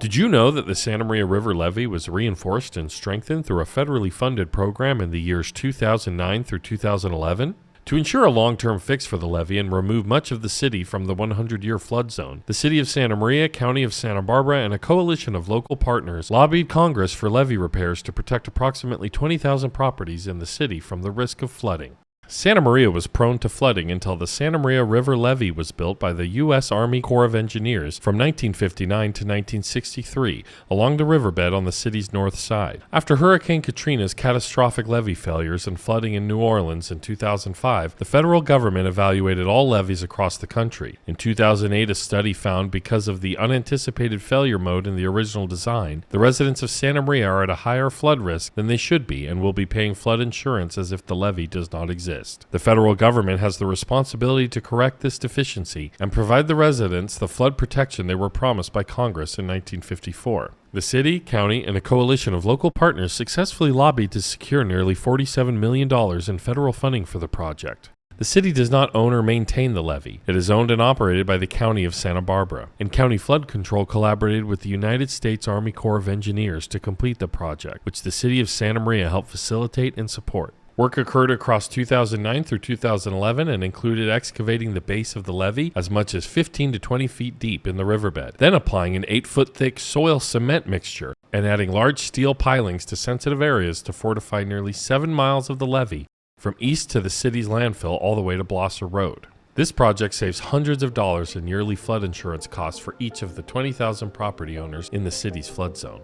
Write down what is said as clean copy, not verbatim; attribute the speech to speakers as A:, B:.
A: Did you know that the Santa Maria River Levee was reinforced and strengthened through a federally funded program in the years 2009 through 2011? To ensure a long-term fix for the levee and remove much of the city from the 100-year flood zone, the City of Santa Maria, County of Santa Barbara, and a coalition of local partners lobbied Congress for levee repairs to protect approximately 20,000 properties in the city from the risk of flooding. Santa Maria was prone to flooding until the Santa Maria River Levee was built by the U.S. Army Corps of Engineers from 1959 to 1963 along the riverbed on the city's north side. After Hurricane Katrina's catastrophic levee failures and flooding in New Orleans in 2005, the federal government evaluated all levees across the country. In 2008, a study found because of the unanticipated failure mode in the original design, the residents of Santa Maria are at a higher flood risk than they should be and will be paying flood insurance as if the levee does not exist. The federal government has the responsibility to correct this deficiency and provide the residents the flood protection they were promised by Congress in 1954. The city, county, and a coalition of local partners successfully lobbied to secure nearly $47 million in federal funding for the project. The city does not own or maintain the levee. It is owned and operated by the County of Santa Barbara, and County Flood Control collaborated with the United States Army Corps of Engineers to complete the project, which the City of Santa Maria helped facilitate and support. Work occurred across 2009 through 2011 and included excavating the base of the levee as much as 15 to 20 feet deep in the riverbed, then applying an 8-foot thick soil cement mixture and adding large steel pilings to sensitive areas to fortify nearly 7 miles of the levee from east to the city's landfill all the way to Blosser Road. This project saves hundreds of dollars in yearly flood insurance costs for each of the 20,000 property owners in the city's flood zone.